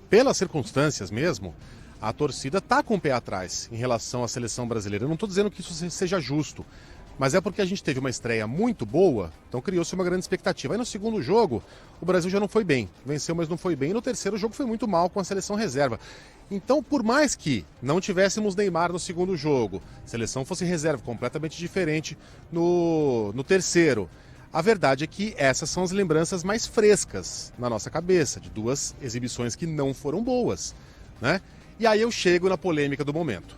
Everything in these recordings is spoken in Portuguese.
pelas circunstâncias mesmo, a torcida está com o pé atrás em relação à seleção brasileira. Eu não estou dizendo que isso seja justo, mas é porque a gente teve uma estreia muito boa, então criou-se uma grande expectativa. Aí no segundo jogo, o Brasil já não foi bem. Venceu, mas não foi bem. E no terceiro jogo foi muito mal com a seleção reserva. Então, por mais que não tivéssemos Neymar no segundo jogo, a seleção fosse reserva completamente diferente no terceiro, a verdade é que essas são as lembranças mais frescas na nossa cabeça, de duas exibições que não foram boas, né? E aí eu chego na polêmica do momento.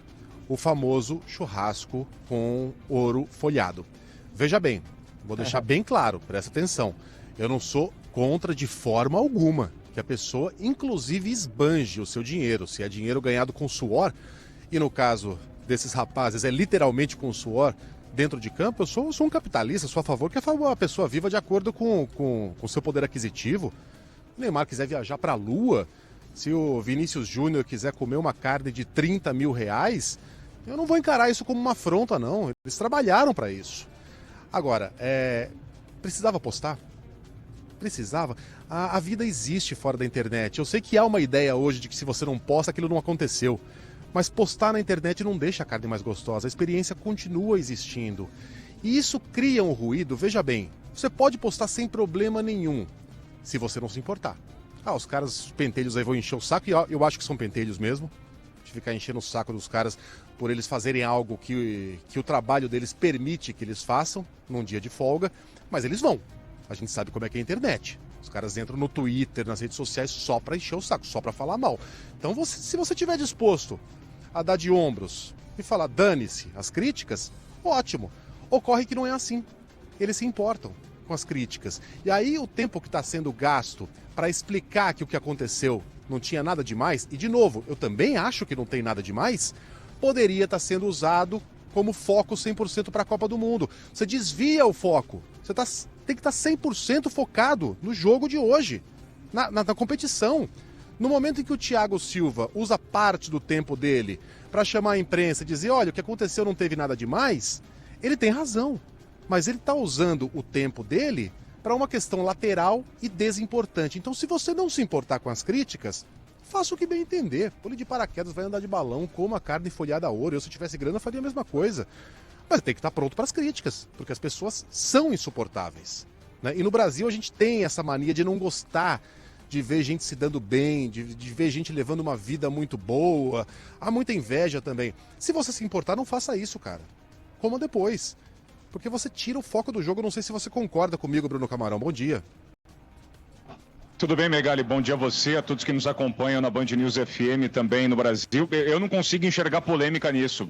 O famoso churrasco com ouro folhado. Veja bem, vou deixar bem claro, presta atenção. Eu não sou contra de forma alguma que a pessoa, inclusive, esbanje o seu dinheiro. Se é dinheiro ganhado com suor, e no caso desses rapazes é literalmente com suor dentro de campo, eu sou um capitalista, sou a favor que a pessoa viva de acordo com o seu poder aquisitivo. O Neymar quiser viajar para a Lua, se o Vinícius Júnior quiser comer uma carne de 30 mil reais, eu não vou encarar isso como uma afronta, não. Eles trabalharam para isso. Agora, precisava postar? Precisava. A vida existe fora da internet. Eu sei que há uma ideia hoje de que se você não posta, aquilo não aconteceu. Mas postar na internet não deixa a carne mais gostosa. A experiência continua existindo. E isso cria um ruído. Veja bem, você pode postar sem problema nenhum, se você não se importar. Os caras, os pentelhos aí vão encher o saco, e eu acho que são pentelhos mesmo. De ficar enchendo o saco dos caras por eles fazerem algo que o trabalho deles permite que eles façam num dia de folga, mas eles vão. A gente sabe como é que é a internet. Os caras entram no Twitter, nas redes sociais, só pra encher o saco, só pra falar mal. Então, se você estiver disposto a dar de ombros e falar dane-se as críticas, ótimo. Ocorre que não é assim. Eles se importam com as críticas. E aí o tempo que está sendo gasto para explicar que o que aconteceu não tinha nada demais, e de novo, eu também acho que não tem nada demais, poderia estar sendo usado como foco 100% para a Copa do Mundo. Você desvia o foco. Você tem que estar 100% focado no jogo de hoje, na competição. No momento em que o Thiago Silva usa parte do tempo dele para chamar a imprensa e dizer, olha, o que aconteceu não teve nada demais, ele tem razão. Mas ele está usando o tempo dele para uma questão lateral e desimportante. Então, se você não se importar com as críticas, faça o que bem entender. Pule de paraquedas, vai andar de balão, coma carne folhada a ouro. Eu, se tivesse grana, faria a mesma coisa. Mas tem que estar pronto para as críticas, porque as pessoas são insuportáveis, né? E no Brasil a gente tem essa mania de não gostar de ver gente se dando bem, de ver gente levando uma vida muito boa. Há muita inveja também. Se você se importar, não faça isso, cara. Coma depois. Porque você tira o foco do jogo. Não sei se você concorda comigo, Bruno Camarão. Bom dia. Tudo bem, Megali? Bom dia a você, a todos que nos acompanham na Band News FM também no Brasil. Eu não consigo enxergar polêmica nisso.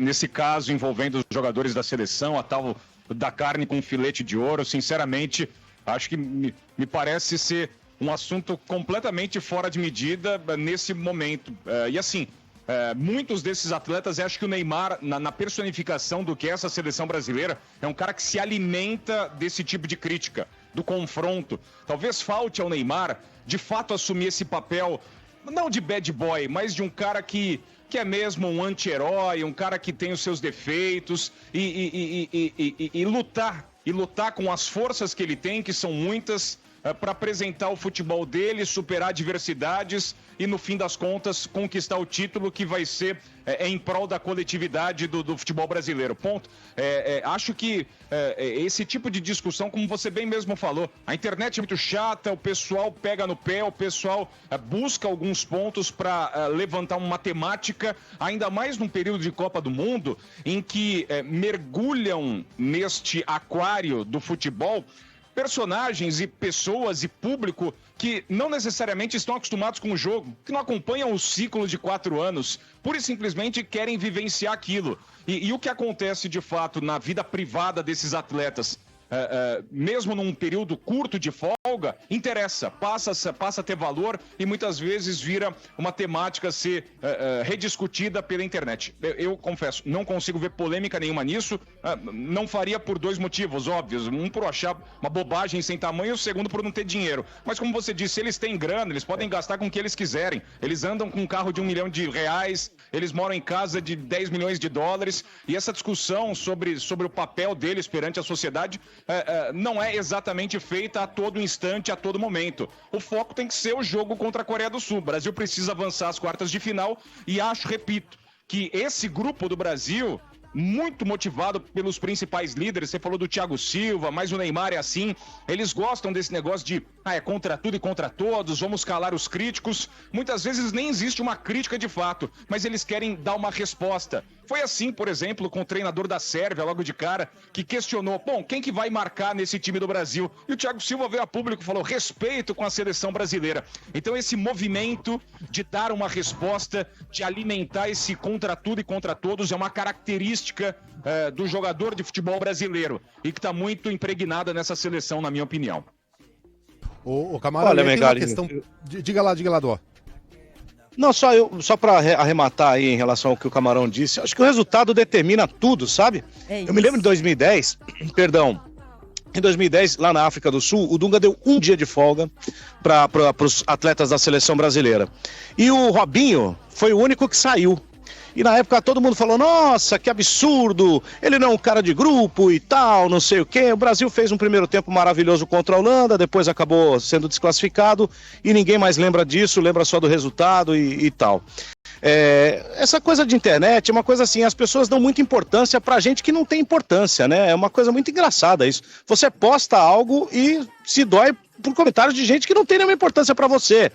Nesse caso envolvendo os jogadores da seleção, a tal da carne com filete de ouro, sinceramente, acho que me parece ser um assunto completamente fora de medida nesse momento. E assim, muitos desses atletas, acho que o Neymar, na personificação do que é essa seleção brasileira, é um cara que se alimenta desse tipo de crítica, do confronto. Talvez falte ao Neymar, de fato, assumir esse papel, não de bad boy, mas de um cara que é mesmo um anti-herói, um cara que tem os seus defeitos e lutar com as forças que ele tem, que são muitas, para apresentar o futebol dele, superar adversidades e, no fim das contas, conquistar o título que vai ser em prol da coletividade do futebol brasileiro. Ponto. Acho que esse tipo de discussão, como você bem mesmo falou, a internet é muito chata, o pessoal pega no pé, o pessoal busca alguns pontos para levantar uma temática, ainda mais num período de Copa do Mundo, em que mergulham neste aquário do futebol personagens e pessoas e público que não necessariamente estão acostumados com o jogo, que não acompanham o ciclo de 4 anos, pura e simplesmente querem vivenciar aquilo. E o que acontece de fato na vida privada desses atletas, mesmo num período curto de folga, interessa, passa a ter valor e muitas vezes vira uma temática a ser rediscutida pela internet. Eu confesso, não consigo ver polêmica nenhuma nisso, não faria por 2 motivos óbvios, um por achar uma bobagem sem tamanho e o segundo por não ter dinheiro. Mas como você disse, eles têm grana, eles podem gastar com o que eles quiserem, eles andam com um carro de R$1 milhão, eles moram em casa de 10 milhões de dólares, e essa discussão sobre o papel deles perante a sociedade não é exatamente feita a todo instante, a todo momento. O foco tem que ser o jogo contra a Coreia do Sul. O Brasil precisa avançar às quartas de final e repito, que esse grupo do Brasil, muito motivado pelos principais líderes, você falou do Thiago Silva, mas o Neymar é assim, eles gostam desse negócio de é contra tudo e contra todos, vamos calar os críticos. Muitas vezes nem existe uma crítica de fato, mas eles querem dar uma resposta. Foi assim, por exemplo, com o treinador da Sérvia, logo de cara, que questionou, quem que vai marcar nesse time do Brasil? E o Thiago Silva veio a público e falou, respeito com a seleção brasileira. Então esse movimento de dar uma resposta, de alimentar esse contra tudo e contra todos, é uma característica do jogador de futebol brasileiro e que está muito impregnada nessa seleção, na minha opinião. O Camarão, olha, Megali, questão... Diga lá, Dó. Não, só para arrematar aí em relação ao que o Camarão disse, acho que o resultado determina tudo, sabe? Eu me lembro de 2010, em 2010, lá na África do Sul, o Dunga deu um dia de folga para os atletas da seleção brasileira. E o Robinho foi o único que saiu. E na época todo mundo falou, nossa, que absurdo, ele não é um cara de grupo e tal, não sei o quê. O Brasil fez um primeiro tempo maravilhoso contra a Holanda, depois acabou sendo desclassificado e ninguém mais lembra disso, lembra só do resultado e tal. Essa coisa de internet é uma coisa assim, as pessoas dão muita importância pra gente que não tem importância, né? É uma coisa muito engraçada isso. Você posta algo e se dói por comentários de gente que não tem nenhuma importância pra você.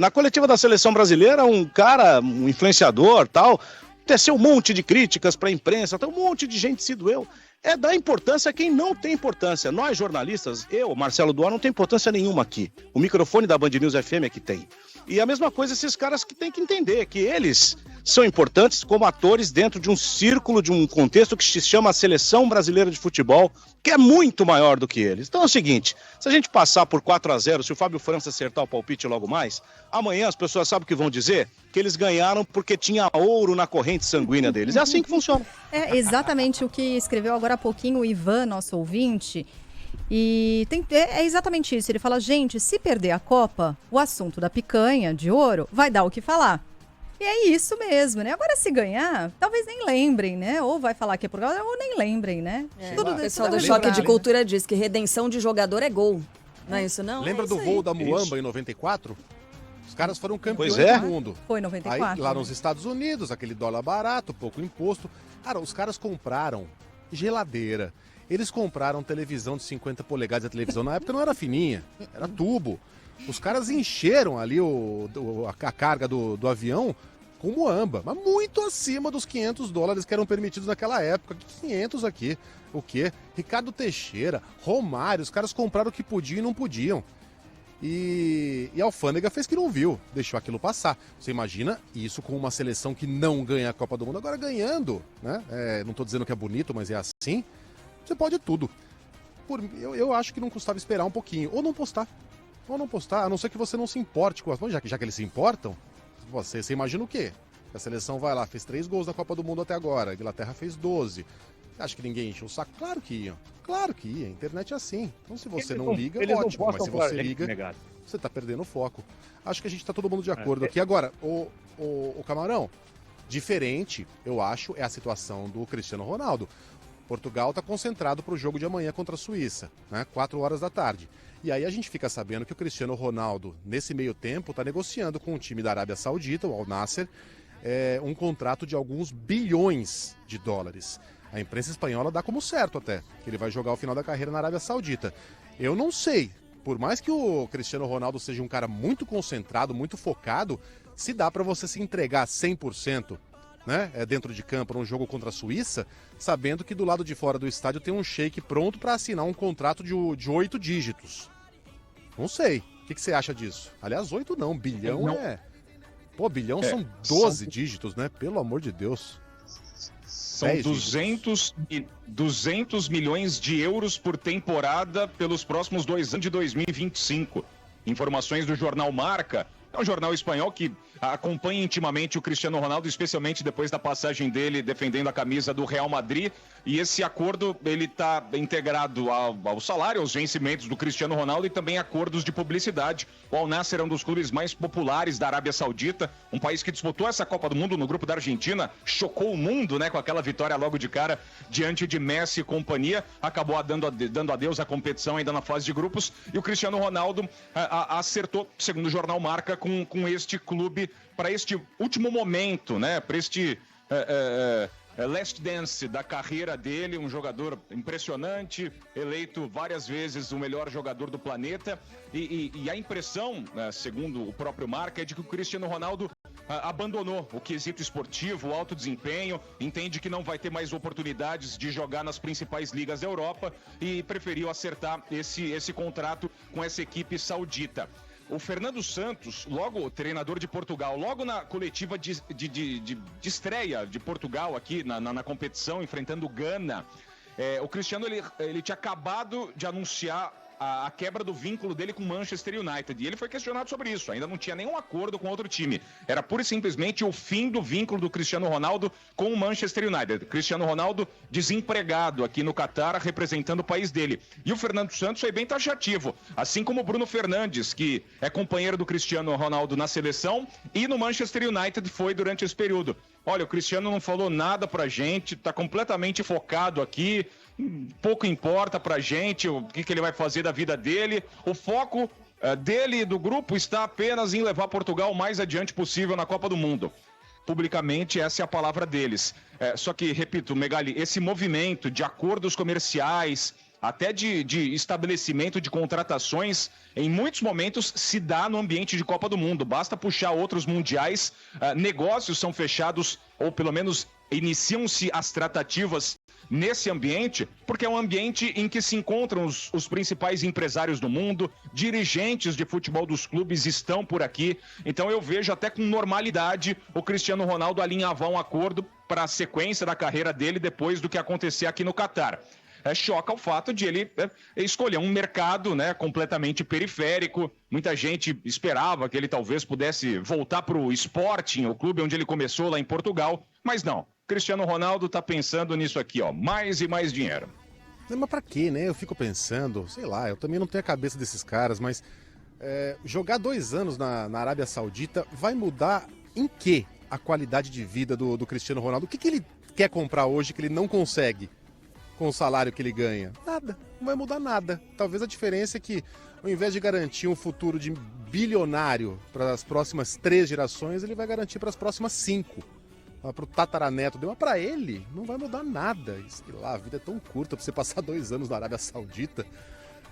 Na coletiva da seleção brasileira, um cara, um influenciador, tal, teceu um monte de críticas pra imprensa, um monte de gente se doeu. É dar importância a quem não tem importância. Nós, jornalistas, Marcelo Duarte, não tem importância nenhuma aqui. O microfone da Band News FM é que tem. E a mesma coisa esses caras que têm que entender que eles são importantes como atores dentro de um círculo, de um contexto que se chama Seleção Brasileira de Futebol, que é muito maior do que eles. Então é o seguinte, se a gente passar por 4-0, se o Fábio França acertar o palpite logo mais, amanhã as pessoas sabem o que vão dizer? Que eles ganharam porque tinha ouro na corrente sanguínea deles. É assim que funciona. É exatamente o que escreveu agora há pouquinho o Ivan, nosso ouvinte. E é exatamente isso. Ele fala, gente, se perder a Copa, o assunto da picanha de ouro vai dar o que falar. E é isso mesmo, né? Agora, se ganhar, talvez nem lembrem, né? Ou vai falar que é por causa, ou nem lembrem, né? O pessoal do Choque de Cultura diz que redenção de jogador é gol. Não é isso, não? Lembra do voo da Muamba em 94? Os caras foram campeões do mundo. Foi em 94. Aí, lá nos Estados Unidos, aquele dólar barato, pouco imposto. Cara, os caras compraram geladeira. Eles compraram televisão de 50 polegadas. A televisão na época não era fininha, era tubo. Os caras encheram ali a carga do avião com muamba, mas muito acima dos $500 que eram permitidos naquela época. 500 aqui. O quê? Ricardo Teixeira, Romário, os caras compraram o que podiam e não podiam. E a alfândega fez que não viu, deixou aquilo passar. Você imagina isso com uma seleção que não ganha a Copa do Mundo, agora ganhando, né? Não estou dizendo que é bonito, mas é assim. Você pode tudo. Eu acho que não custava esperar um pouquinho. Ou não postar, a não ser que você não se importe com as... Já que eles se importam, você imagina o quê? A seleção vai lá, fez 3 gols na Copa do Mundo até agora, a Inglaterra fez 12. Acha que ninguém enche o saco? Claro que iam. Claro que ia. A internet é assim. Então se você não liga, ótimo. Mas se você liga, você tá perdendo o foco. Acho que a gente tá todo mundo de acordo aqui. Agora, o Camarão, diferente, eu acho, é a situação do Cristiano Ronaldo. Portugal tá concentrado pro jogo de amanhã contra a Suíça, né? 4 horas da tarde. E aí a gente fica sabendo que o Cristiano Ronaldo, nesse meio tempo, tá negociando com o time da Arábia Saudita, o Al Nassr, um contrato de alguns bilhões de dólares. A imprensa espanhola dá como certo até, que ele vai jogar o final da carreira na Arábia Saudita. Eu não sei, por mais que o Cristiano Ronaldo seja um cara muito concentrado, muito focado, se dá para você se entregar 100%, né, dentro de campo num jogo contra a Suíça, sabendo que do lado de fora do estádio tem um sheik pronto para assinar um contrato de 8 dígitos. Não sei. O que você acha disso? Aliás, 8 não, bilhão não. Pô, bilhão são 12 dígitos, né? Pelo amor de Deus. São 200 milhões de euros por temporada pelos próximos 2 anos de 2025. Informações do jornal Marca. É um jornal espanhol que acompanha intimamente o Cristiano Ronaldo, especialmente depois da passagem dele defendendo a camisa do Real Madrid. E esse acordo, ele está integrado ao salário, aos vencimentos do Cristiano Ronaldo e também acordos de publicidade. O Al Nassr é um dos clubes mais populares da Arábia Saudita, um país que disputou essa Copa do Mundo no grupo da Argentina, chocou o mundo, né, com aquela vitória logo de cara diante de Messi e companhia, acabou dando adeus à competição ainda na fase de grupos, e o Cristiano Ronaldo acertou, segundo o jornal Marca, com este clube para este último momento, né, para este last dance da carreira dele, um jogador impressionante, eleito várias vezes o melhor jogador do planeta, e a impressão, segundo o próprio Marca, é de que o Cristiano Ronaldo abandonou o quesito esportivo, o alto desempenho, entende que não vai ter mais oportunidades de jogar nas principais ligas da Europa e preferiu acertar esse contrato com essa equipe saudita. O Fernando Santos, logo treinador de Portugal, logo na coletiva de estreia de Portugal aqui na competição, enfrentando o Gana, o Cristiano ele tinha acabado de anunciar a quebra do vínculo dele com o Manchester United. E ele foi questionado sobre isso. Ainda não tinha nenhum acordo com outro time. Era pura e simplesmente o fim do vínculo do Cristiano Ronaldo com o Manchester United. Cristiano Ronaldo desempregado aqui no Catar, representando o país dele. E o Fernando Santos foi bem taxativo. Assim como o Bruno Fernandes, que é companheiro do Cristiano Ronaldo na seleção e no Manchester United foi durante esse período. Olha, o Cristiano não falou nada pra gente, tá completamente focado aqui, pouco importa pra gente o que ele vai fazer da vida dele. O foco dele e do grupo está apenas em levar Portugal o mais adiante possível na Copa do Mundo. Publicamente, essa é a palavra deles. Só que, repito, Megali, esse movimento de acordos comerciais, até de estabelecimento de contratações, em muitos momentos se dá no ambiente de Copa do Mundo. Basta puxar outros mundiais, negócios são fechados, ou pelo menos iniciam-se as tratativas nesse ambiente, porque é um ambiente em que se encontram os principais empresários do mundo, dirigentes de futebol dos clubes estão por aqui. Então eu vejo até com normalidade o Cristiano Ronaldo alinhavar um acordo para a sequência da carreira dele depois do que acontecer aqui no Catar. Choca o fato de ele escolher um mercado, né, completamente periférico. Muita gente esperava que ele talvez pudesse voltar para o Sporting, o clube onde ele começou lá em Portugal, mas não. Cristiano Ronaldo está pensando nisso aqui, ó, mais e mais dinheiro. Mas pra quê, né? Eu fico pensando, sei lá, eu também não tenho a cabeça desses caras, mas jogar 2 anos na Arábia Saudita vai mudar em quê a qualidade de vida do Cristiano Ronaldo? O que ele quer comprar hoje que ele não consegue com o salário que ele ganha? Nada, não vai mudar nada. Talvez a diferença é que, ao invés de garantir um futuro de bilionário para as próximas 3 gerações, ele vai garantir para as próximas 5. Para o tataraneto dele, mas para ele não vai mudar nada. Sei lá, a vida é tão curta para você passar 2 anos na Arábia Saudita.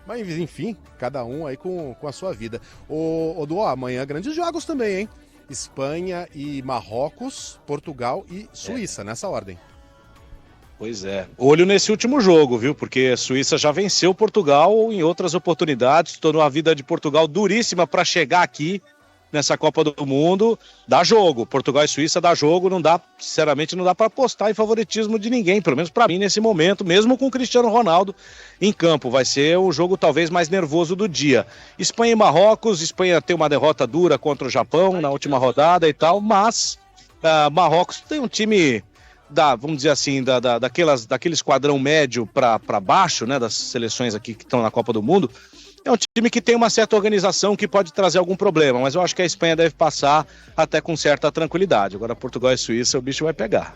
Mas enfim, cada um aí com a sua vida. Ô Duó, amanhã grandes jogos também, hein? Espanha e Marrocos, Portugal e Suíça, nessa ordem. Pois é. Olho nesse último jogo, viu? Porque a Suíça já venceu Portugal em outras oportunidades, tornou a vida de Portugal duríssima para chegar aqui nessa Copa do Mundo. Dá jogo. Portugal e Suíça dá jogo. Não dá, sinceramente, não dá para apostar em favoritismo de ninguém, pelo menos para mim nesse momento, mesmo com o Cristiano Ronaldo em campo. Vai ser o jogo talvez mais nervoso do dia. Espanha e Marrocos. Espanha tem uma derrota dura contra o Japão na última rodada e tal, mas Marrocos tem um time vamos dizer assim, daquele esquadrão médio para baixo, né, das seleções aqui que estão na Copa do Mundo. É um time que tem uma certa organização que pode trazer algum problema, mas eu acho que a Espanha deve passar até com certa tranquilidade. Agora Portugal e Suíça, o bicho vai pegar.